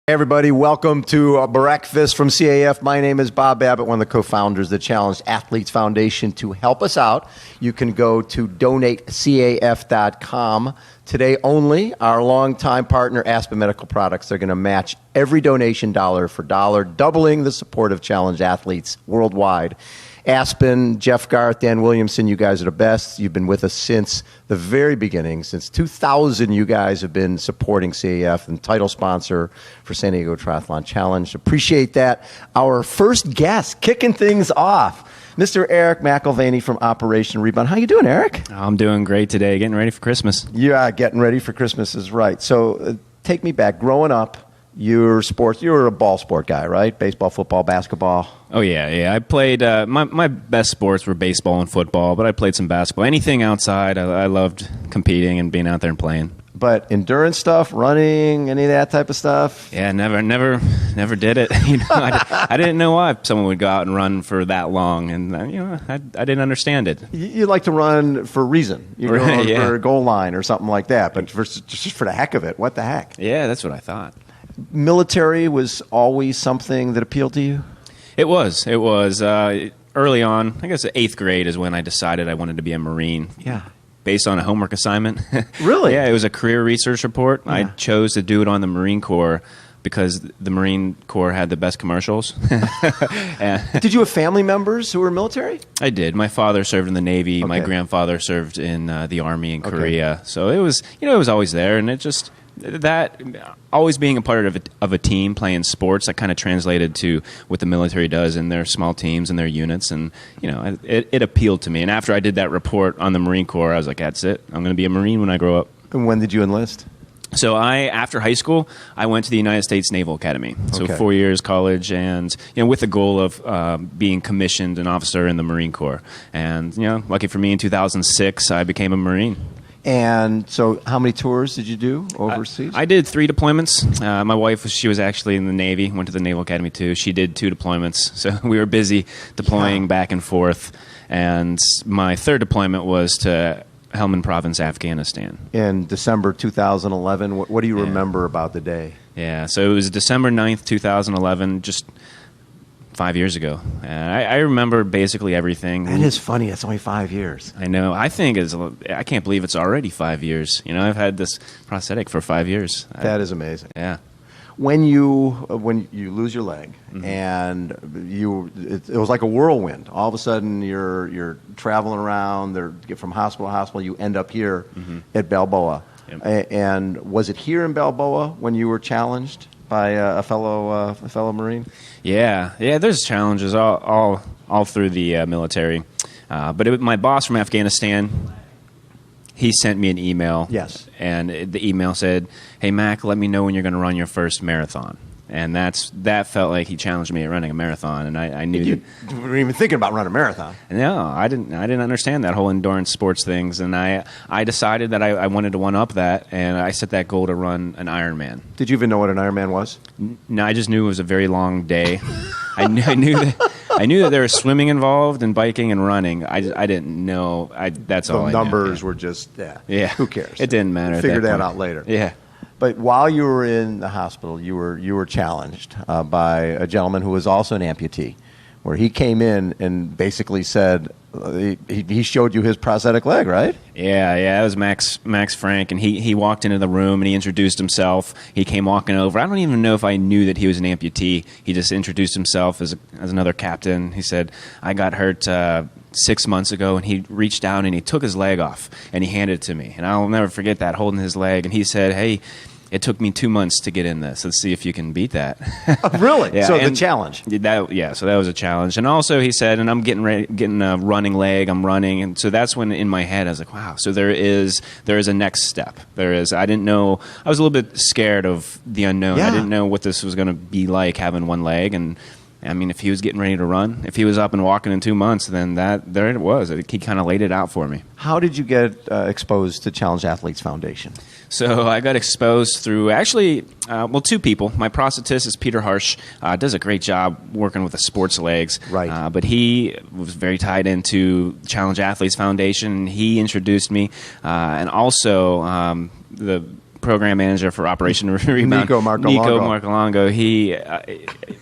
Hey everybody, welcome to Breakfast from CAF. My name is Bob Abbott, one of the co-founders of the Challenged Athletes Foundation. To help us out, you can go to donatecaf.com. Today only, our longtime partner, Aspen Medical Products, they're going to match every donation dollar for dollar, doubling the support of challenged athletes worldwide. Aspen, Jeff Garth, Dan Williamson, you guys are the best. You've been with us since the very beginning. Since 2000, you guys have been supporting CAF and title sponsor for San Diego Triathlon Challenge. Appreciate that. Our first guest, kicking things off, Mr. Eric McElvenny from Operation Rebound. How you doing, Eric? I'm doing great today, getting ready for Christmas. Yeah, getting ready for Christmas is right. So take me back. Growing up, you were a ball sport guy, right? Baseball, football, basketball. Oh, yeah. I played, my best sports were baseball and football, but I played some basketball. Anything outside, I loved competing and being out there and playing. But endurance stuff, running, any of that type of stuff? Yeah, never did it. I didn't know why someone would go out and run for that long, and I didn't understand it. You like to run for a reason. You go for a goal line or something like that, but just for the heck of it, what the heck? Yeah, that's what I thought. Military was always something that appealed to you? It was. Early on, I guess 8th grade is when I decided I wanted to be a Marine. Yeah. Based on a homework assignment. Really? Yeah, it was a career research report. Yeah. I chose to do it on the Marine Corps because the Marine Corps had the best commercials. Did you have family members who were military? I did. My father served in the Navy. Okay. My grandfather served in the Army in Korea. So it was always there, and it just that always being a part of a team playing sports, that kind of translated to what the military does in their small teams and their units, and it appealed to me. And after I did that report on the Marine Corps, I was like, that's it. I'm going to be a Marine when I grow up. And when did you enlist? So after high school, I went to the United States Naval Academy. So 4 years college, and with the goal of being commissioned an officer in the Marine Corps. And lucky for me, in 2006, I became a Marine. And so how many tours did you do overseas? I did 3 deployments. My wife, she was actually in the Navy, went to the Naval Academy too. She did 2 deployments. So we were busy deploying back and forth. And my 3rd deployment was to Helmand Province, Afghanistan. In December 2011. What do you remember about the day? Yeah, so it was December 9th, 2011, just 5 years ago. I remember basically everything. That is funny. It's only 5 years. I know. I can't believe it's already 5 years. I've had this prosthetic for 5 years. That is amazing. Yeah. When you lose your leg, mm-hmm. and it was like a whirlwind. All of a sudden, you're traveling around. From hospital to hospital. You end up here mm-hmm. at Balboa. Yep. And was it here in Balboa when you were challenged by a fellow Marine? Yeah. There's challenges all through the military, but my boss from Afghanistan, he sent me an email. Yes. And the email said, "Hey Mac, let me know when you're going to run your first marathon." And that felt like he challenged me at running a marathon, and I knew you weren't even thinking about running a marathon. No, I didn't understand that whole endurance sports things, and I decided that I wanted to one up that, and I set that goal to run an Ironman. Did you even know what an Ironman was? No, I just knew it was a very long day. I knew that there was swimming involved and biking and running. I didn't know. That's all I knew. The numbers were just yeah. Who cares? It didn't matter. Figure that out later. Yeah. But while you were in the hospital, you were challenged by a gentleman who was also an amputee, where he came in and basically said he showed you his prosthetic leg, right? Yeah, it was Max Frank, and he walked into the room and he introduced himself. He came walking over. I don't even know if I knew that he was an amputee. He just introduced himself as another captain. He said, "I got hurt 6 months ago," and he reached down and he took his leg off and he handed it to me, and I'll never forget that, holding his leg, and he said, "Hey, it took me 2 months to get in this. Let's see if you can beat that." Really? Yeah, so the challenge. So that was a challenge. And also he said, and I'm getting a running leg, I'm running. And so that's when in my head I was like, wow, so there is a next step. I didn't know, I was a little bit scared of the unknown. Yeah. I didn't know what this was going to be like, having one leg. And I mean, if he was getting ready to run, if he was up and walking in 2 months, then there it was. He kind of laid it out for me. How did you get exposed to Challenged Athletes Foundation? So I got exposed through actually, 2 people. My prosthetist is Peter Harsh. Does a great job working with the sports legs. Right. But he was very tied into Challenge Athletes Foundation. He introduced me, and also the program manager for Operation Rebound, Nico Marcolongo.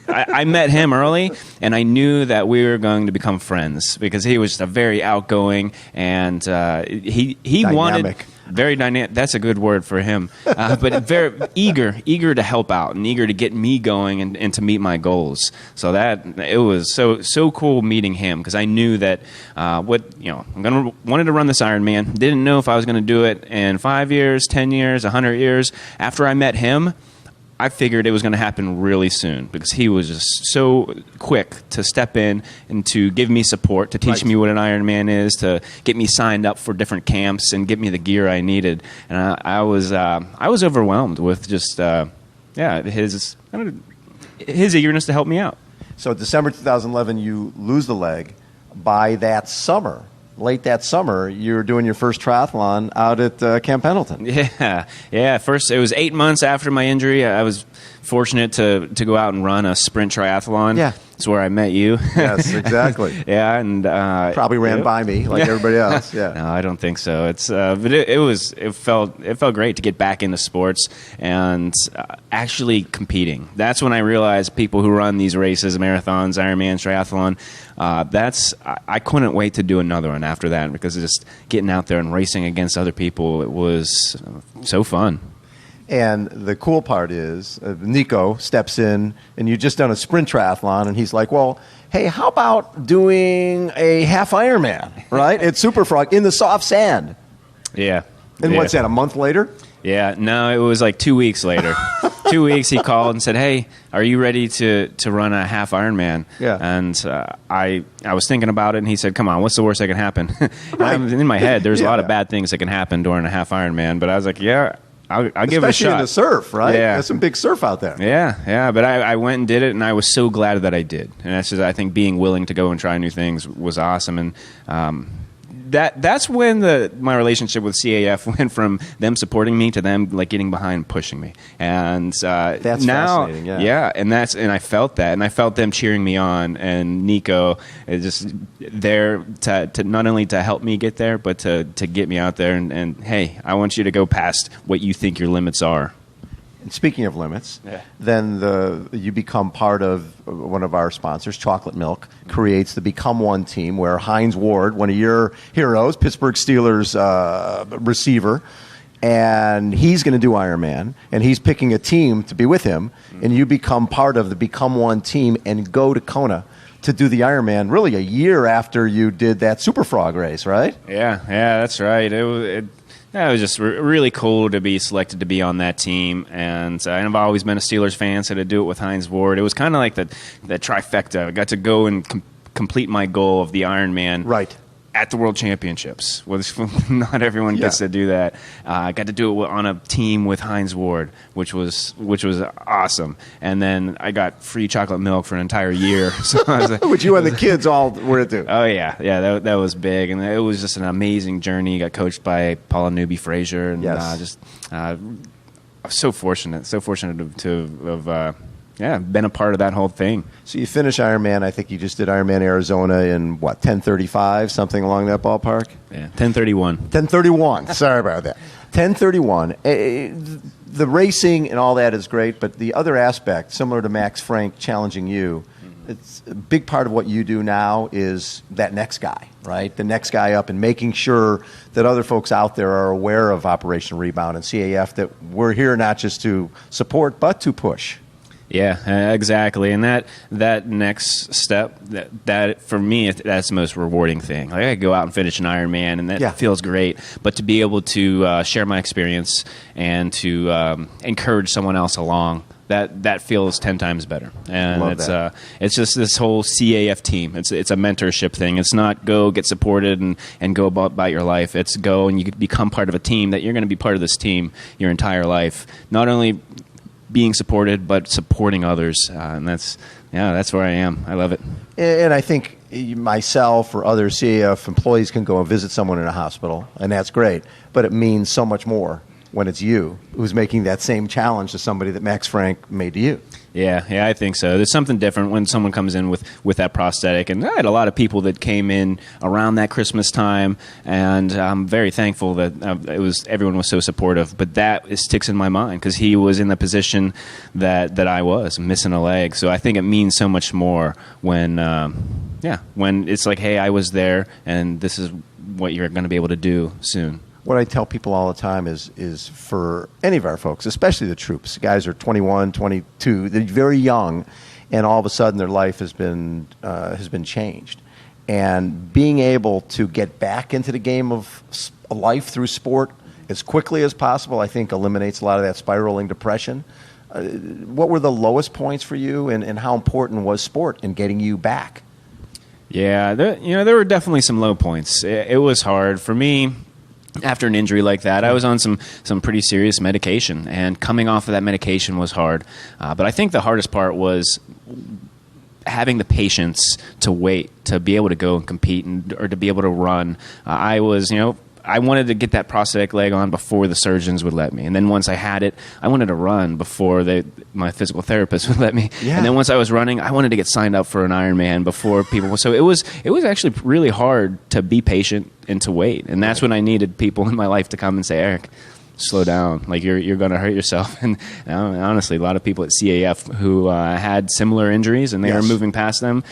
I met him early, and I knew that we were going to become friends because he was a very outgoing and he Dynamic. wanted. Very dynamic. That's a good word for him. But very eager to help out and eager to get me going and to meet my goals. So it was so cool meeting him because I knew that wanted to run this Ironman. Didn't know if I was going to do it in 5 years, 10 years, 100 years. After I met him, I figured it was going to happen really soon because he was just so quick to step in and to give me support, to teach me what an Ironman is, to get me signed up for different camps and get me the gear I needed. And I was overwhelmed with just his eagerness to help me out. So December 2011, you lose the leg. By that summer, late that summer, you were doing your first triathlon out at Camp Pendleton. Yeah. First, it was 8 months after my injury. I was fortunate to go out and run a sprint triathlon. Yeah. That's where I met you. Yes, exactly. Yeah, and probably ran by me like everybody else. Yeah. No, I don't think so. But it felt great to get back into sports and actually competing. That's when I realized people who run these races, marathons, Ironmans, triathlon. I couldn't wait to do another one after that because just getting out there and racing against other people, it was so fun. And the cool part is Nico steps in, and you've just done a sprint triathlon, and he's like, well, hey, how about doing a half Ironman, right, at Superfrog in the soft sand? Yeah. And what's that, a month later? Yeah, no, it was like 2 weeks later. 2 weeks, he called and said, hey, are you ready to run a half Ironman? Yeah. And I was thinking about it, and he said, come on, what's the worst that can happen? Right. In my head, there's a lot of bad things that can happen during a half Ironman, but I was like, yeah, I'll give it a shot. Especially in the surf, right? Yeah. There's some big surf out there. Yeah. But I went and did it, and I was so glad that I did. And that's just, I think being willing to go and try new things was awesome. And that's when my relationship with CAF went from them supporting me to them like getting behind and pushing me. And that's now, fascinating. and I felt that, and I felt them cheering me on. And Nico is just there to not only to help me get there, but to get me out there. And hey, I want you to go past what you think your limits are. And speaking of limits, then you become part of one of our sponsors, Chocolate Milk, creates the Become One team where Hines Ward, one of your heroes, Pittsburgh Steelers receiver, and he's going to do Ironman, and he's picking a team to be with him, and you become part of the Become One team and go to Kona to do the Ironman really a year after you did that Super Frog race, right? Yeah, that's right. It was just really cool to be selected to be on that team, and I've always been a Steelers fan, so to do it with Hines Ward, it was kind of like the trifecta. I got to go and complete my goal of the Ironman at the World Championships. Not everyone gets to do that. I got to do it on a team with Hines Ward, which was awesome. And then I got free chocolate milk for an entire year. So I was like, which you and the kids all were to do. Oh yeah, that was big, and it was just an amazing journey. Got coached by Paula Newby-Fraser, and I was so fortunate to have been a part of that whole thing. So you finish Ironman. I think you just did Ironman Arizona in, 10:35, something along that ballpark? Yeah, 10:31. 10:31. Sorry about that. 10:31. The racing and all that is great, but the other aspect, similar to Max Frank challenging you, it's a big part of what you do now is that next guy, right? The next guy up and making sure that other folks out there are aware of Operation Rebound and CAF, that we're here not just to support, but to push. Yeah, exactly. And that next step, that for me, that's the most rewarding thing. Like, I go out and finish an Ironman, and that feels great. But to be able to share my experience and to encourage someone else along, that feels 10 times better. And it's just this whole CAF team. It's a mentorship thing. It's not go get supported and go about your life. It's go and you become part of a team that you're going to be part of this team your entire life. Not only being supported, but supporting others, and that's where I am. I love it. And I think myself or other CAF employees can go and visit someone in a hospital, and that's great. But it means so much more when it's you who's making that same challenge to somebody that Max Frank made to you. Yeah, I think so. There's something different when someone comes in with that prosthetic. And I had a lot of people that came in around that Christmas time, and I'm very thankful that everyone was so supportive. But that sticks in my mind because he was in the position that I was, missing a leg. So I think it means so much more when it's like, hey, I was there, and this is what you're going to be able to do soon. What I tell people all the time is for any of our folks, especially the troops, guys are 21, 22, they're very young, and all of a sudden their life has been changed. And being able to get back into the game of life through sport as quickly as possible, I think eliminates a lot of that spiraling depression. What were the lowest points for you, and how important was sport in getting you back? Yeah, there were definitely some low points. It was hard for me. After an injury like that, I was on some pretty serious medication, and coming off of that medication was hard. But I think the hardest part was having the patience to wait, to be able to go and compete or to be able to run. I wanted to get that prosthetic leg on before the surgeons would let me. And then once I had it, I wanted to run before my physical therapist would let me. Yeah. And then once I was running, I wanted to get signed up for an Ironman before people. So it was actually really hard to be patient and to wait. And that's when I needed people in my life to come and say, Eric, slow down. Like you're going to hurt yourself. And honestly, a lot of people at CAF who had similar injuries and they were moving past them,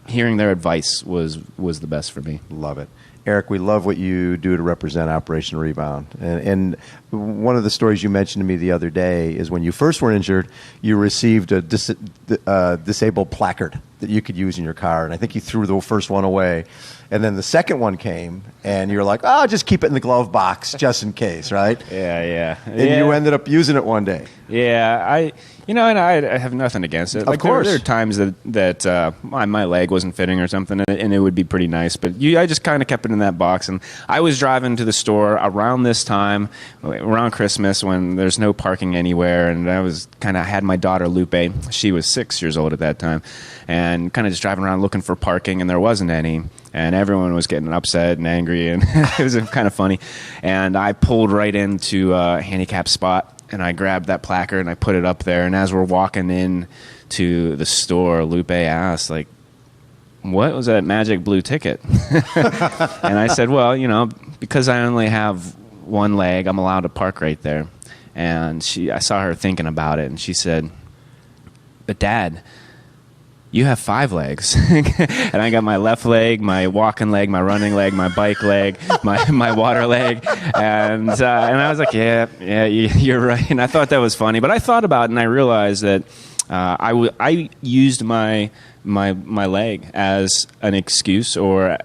hearing their advice was the best for me. Love it. Eric, we love what you do to represent Operation Rebound. And one of the stories you mentioned to me the other day is when you first were injured, you received a disabled placard that you could use in your car. And I think you threw the first one away. And then the second one came, and you're like, just keep it in the glove box just in case, right? Yeah. And you ended up using it one day. Yeah, and I have nothing against it. Of course. There are times that my leg wasn't fitting or something, and it would be pretty nice. But I just kind of kept it in that box. And I was driving to the store around this time, around Christmas, when there's no parking anywhere. And I had my daughter, Lupe. She was 6 years old at that time. And kind of just driving around looking for parking, and there wasn't any. And everyone was getting upset and angry, and it was kind of funny. And I pulled right into a handicap spot. And I grabbed that placard and I put it up there. And as we're walking in to the store, Lupe asked, like, what was that magic blue ticket? And I said, well, because I only have one leg, I'm allowed to park right there. And I saw her thinking about it, and she said, but Dad, you have 5 legs. And I got my left leg, my walking leg, my running leg, my bike leg, my water leg. And I was like, yeah, you're right. And I thought that was funny. But I thought about it, and I realized that I used my leg as an excuse, or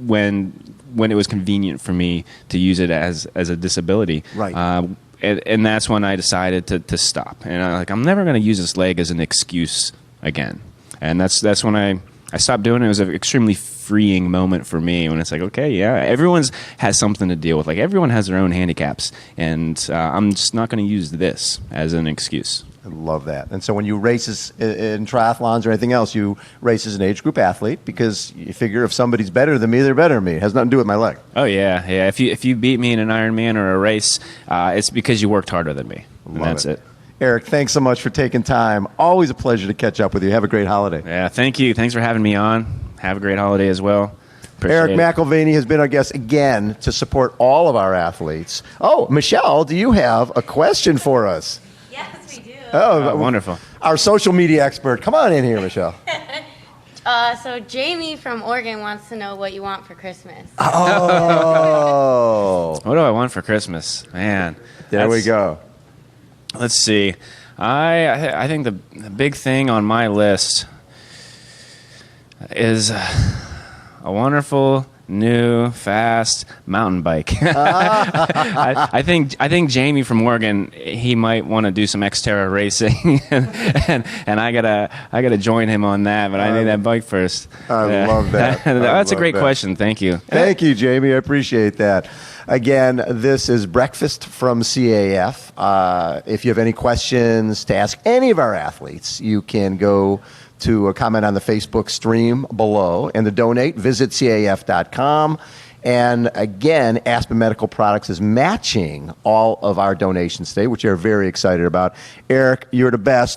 when it was convenient for me to use it as a disability. Right. And that's when I decided to stop. And I'm never going to use this leg as an excuse again. And that's when I stopped doing it. It was an extremely freeing moment for me when it's like, okay, yeah, everyone's has something to deal with. Like, everyone has their own handicaps, and I'm just not going to use this as an excuse. I love that. And so when you race in triathlons or anything else, you race as an age group athlete because you figure if somebody's better than me, they're better than me. It has nothing to do with my leg. Oh, yeah. If you beat me in an Ironman or a race, it's because you worked harder than me. And that's it. Eric, thanks so much for taking time. Always a pleasure to catch up with you. Have a great holiday. Yeah, thank you. Thanks for having me on. Have a great holiday as well. Eric McElvenny has been our guest again to support all of our athletes. Oh, Michelle, do you have a question for us? Yes, we do. Oh, wonderful. Our social media expert. Come on in here, Michelle. So Jamie from Oregon wants to know what you want for Christmas. Oh. What do I want for Christmas? Man. There we go. Let's see. I think the big thing on my list is a wonderful, new, fast mountain bike. I think Jamie from Oregon, he might want to do some Xterra racing, and I gotta join him on that. But I need that bike first. I love that. That's a great question. Thank you. Thank you, Jamie. I appreciate that. Again, this is Breakfast from CAF. If you have any questions to ask any of our athletes, you can go to a comment on the Facebook stream below. And to donate, visit CAF.com. And again, Aspen Medical Products is matching all of our donations today, which we are very excited about. Eric, you're the best.